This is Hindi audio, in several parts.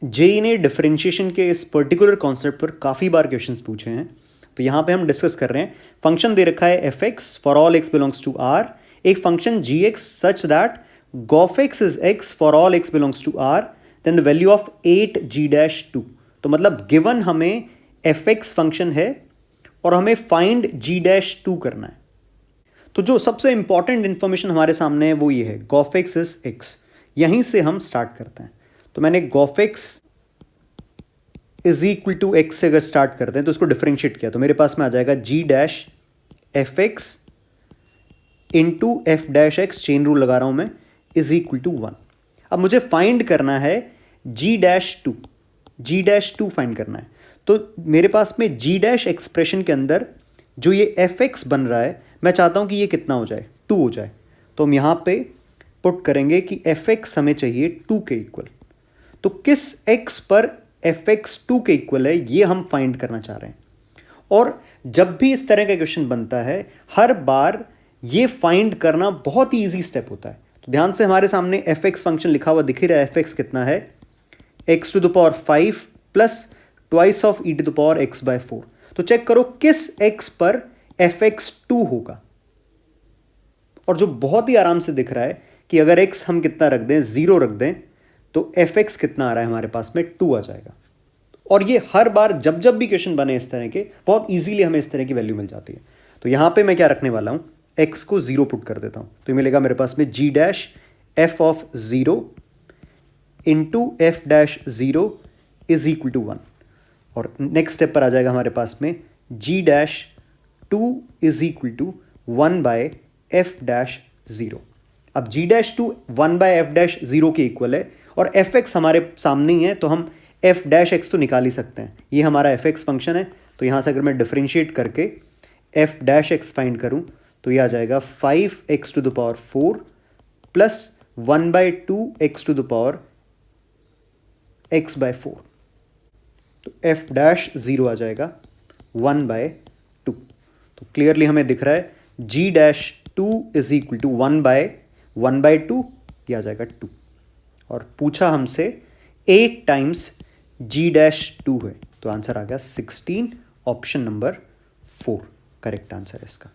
जेई ने डिफरेंशिएशन के इस पर्टिकुलर कॉन्सेप्ट पर काफ़ी बार क्वेश्चंस पूछे हैं, तो यहाँ पे हम डिस्कस कर रहे हैं। फंक्शन दे रखा है F X for all x belongs to R, एक function G X such that Gauff x is X for all x belongs to R, then the value of 8g-2। तो मतलब गिवन हमें एफ एक्स फंक्शन है और हमें फाइंड g-2 करना है। तो जो सबसे इंपॉर्टेंट इंफॉर्मेशन हमारे सामने है वो ये है, गॉफ एक्स इज एक्स। यहीं से हम स्टार्ट करते हैं। तो मैंने g of x is equal to x से अगर स्टार्ट करते हैं तो उसको डिफरेंशिएट किया, तो मेरे पास में आ जाएगा g-f x into F dash x, chain rule लगा रहा हूं मैं, इज इक्वल टू 1। अब मुझे फाइंड करना है g-2 फाइंड करना है। तो मेरे पास में g' एक्सप्रेशन के अंदर जो ये एफ एक्स बन रहा है, मैं चाहता हूं कि ये कितना हो जाए, 2 हो जाए। तो हम यहां पे पुट करेंगे कि एफ एक्स हमें चाहिए 2 के इक्वल। तो किस x पर एफ एक्स 2 के इक्वल है ये हम फाइंड करना चाह रहे हैं। और जब भी इस तरह का क्वेश्चन बनता है, हर बार ये फाइंड करना बहुत ही ईजी स्टेप होता है। तो ध्यान से, हमारे सामने एफ एक्स फंक्शन लिखा हुआ दिख ही रहा है। एफ एक्स कितना है, x⁵ plus twice of e⁴ तो चेक करो किस x पर एफ एक्स 2 होगा। और जो बहुत ही आराम से दिख रहा है कि अगर x हम कितना रख दें, 0 रख दें, तो एफ एक्स कितना आ रहा है हमारे पास में, 2 आ जाएगा। और ये हर बार जब जब भी क्वेश्चन बने इस तरह के, बहुत इजीली हमें इस तरह की वैल्यू मिल जाती है। तो यहां पे मैं क्या रखने वाला हूं, x को 0 पुट कर देता हूं, तो ये मिलेगा मेरे पास में g' f of 0 into F dash 0 is equal to 1। और नेक्स्ट स्टेप पर आ जाएगा हमारे पास में g'2 is equal to 1 by F dash 0। अब g'2 1 बाय एफ डैश 0 के इक्वल है और एफ एक्स हमारे सामने ही है, तो हम एफ डैश एक्स तो निकाल ही सकते हैं। ये हमारा एफ एक्स फंक्शन है। तो यहाँ से अगर मैं डिफरेंशिएट करके एफ डैश एक्स फाइंड करूँ तो ये आ जाएगा 5x⁴ प्लस 1/2x⁴ x/4। तो एफ डैश 0 आ जाएगा 1/2। तो क्लियरली हमें दिख रहा है g'2 इज इक्वल टू 1/2, ये आ जाएगा 2। और पूछा हमसे 8 टाइम्स g'2 है, तो आंसर आ गया 16, ऑप्शन नंबर 4 करेक्ट आंसर है इसका।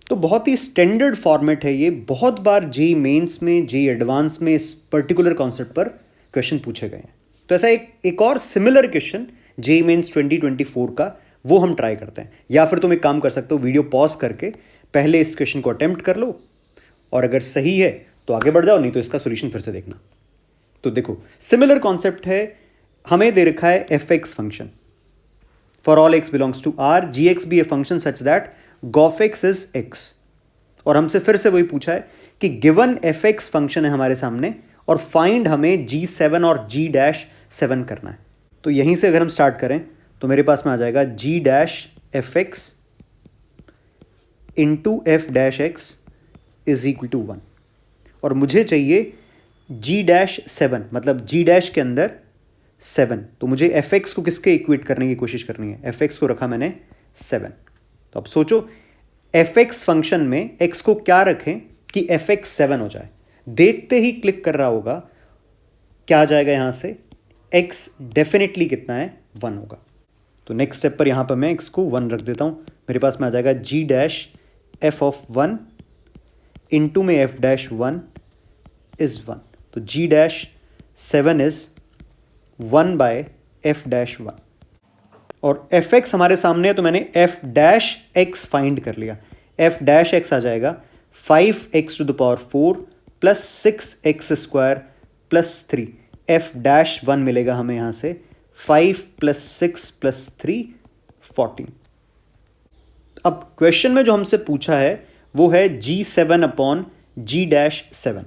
तो बहुत ही स्टैंडर्ड फॉर्मेट है ये, बहुत बार जेईई मेंस में, जेईई एडवांस में इस पर्टिकुलर कॉन्सेप्ट पर क्वेश्चन पूछे गए हैं। तो ऐसा एक और सिमिलर क्वेश्चन जेईई मेंस 2024 का, वो हम ट्राई करते हैं। या फिर तुम एक काम कर सकते हो, वीडियो पॉज करके पहले इस क्वेश्चन को अटेम्प्ट कर लो, और अगर सही है तो आगे बढ़ जाओ, नहीं तो इसका सोल्यूशन फिर से देखना। तो देखो, सिमिलर कॉन्सेप्ट है। हमें दे रखा है F x function for all x belongs to R, g x be a function such that Gauff x is x. और हमसे फिर से वही पूछा है कि गिवन एफ एक्स फंक्शन है हमारे सामने और फाइंड हमें g7 और g'7 करना है। तो यहीं से अगर हम स्टार्ट करें तो मेरे पास में आ जाएगा g'(f x) into F dash x is equal to 1। और मुझे चाहिए g'7, मतलब g' के अंदर 7। तो मुझे एफ एक्स को किसके इक्वेट करने की कोशिश करनी है, एफ एक्स को रखा मैंने 7। तो अब सोचो एफ एक्स फंक्शन में x को क्या रखें कि एफ एक्स 7 हो जाए। देखते ही क्लिक कर रहा होगा, क्या आ जाएगा यहां से, x डेफिनेटली कितना है, 1 होगा। तो नेक्स्ट स्टेप पर यहां पर मैं x को 1 रख देता हूं। मेरे पास में आ जाएगा g'(f of 1) इंटू में f'(1) इज 1। तो g'7 इज 1/f'(1) और एफ एक्स हमारे सामने है, तो मैंने एफ डैश एक्स फाइंड कर लिया। एफ डैश एक्स आ जाएगा 5x⁴ plus 6x² plus 3। F dash 1 मिलेगा हमें यहां से 5 प्लस 6 प्लस 3 14। अब क्वेश्चन में जो हमसे पूछा है वो है g7/g'7।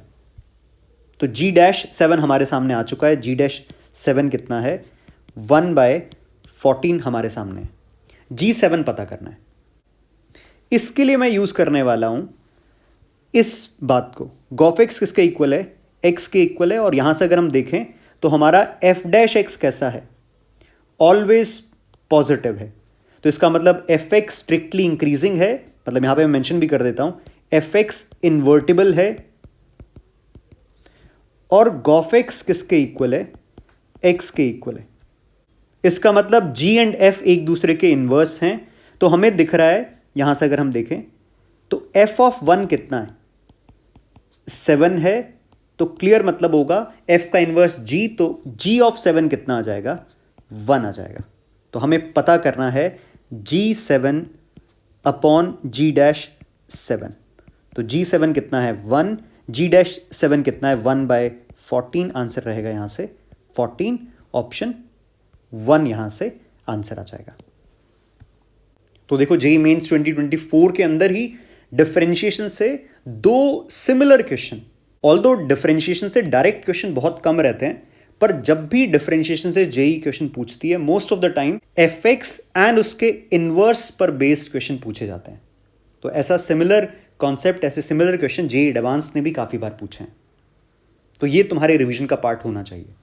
तो g'7 हमारे सामने आ चुका है। g'7 कितना है, 1/14 हमारे सामने है। g7 पता करना है। इसके लिए मैं यूज करने वाला हूं इस बात को, गॉफ एक्स किसके इक्वल है, x के इक्वल है। और यहां से अगर हम देखें तो हमारा एफ डैश एक्स कैसा है, ऑलवेज पॉजिटिव है। तो इसका मतलब एफ एक्स स्ट्रिक्टली इंक्रीजिंग है, मतलब यहां पे मैं मेंशन भी कर देता हूं एफ एक्स इन्वर्टिबल है। और गॉफ एक्स किसके इक्वल है, x के इक्वल है। इसका मतलब g एंड f एक दूसरे के इन्वर्स हैं, तो हमें दिख रहा है यहां से अगर हम देखें तो f ऑफ 1 कितना है, 7 है, तो क्लियर मतलब होगा f का इन्वर्स g, तो g ऑफ 7 कितना आ जाएगा, 1 आ जाएगा। तो हमें पता करना है g7 अपॉन g डैश 7। तो g7 कितना है 1, g डैश 7 कितना है 1/14, आंसर रहेगा यहां से 14, ऑप्शन 1 यहां से आंसर आ जाएगा। तो देखो जेईई मेंस 2024 के अंदर ही डिफरेंशिएशन से दो सिमिलर क्वेश्चन, ऑल्दो डिफरेंशिएशन से डायरेक्ट क्वेश्चन बहुत कम रहते हैं, पर जब भी डिफरेंशिएशन से जेईई क्वेश्चन पूछती है most of the time FX and उसके इनवर्स पर बेस्ड क्वेश्चन पूछे जाते हैं। तो ऐसा सिमिलर कॉन्सेप्ट, ऐसे सिमिलर क्वेश्चन जेईई एडवांस ने भी काफी बार पूछे हैं। तो ये तुम्हारे रिवीजन का पार्ट होना चाहिए।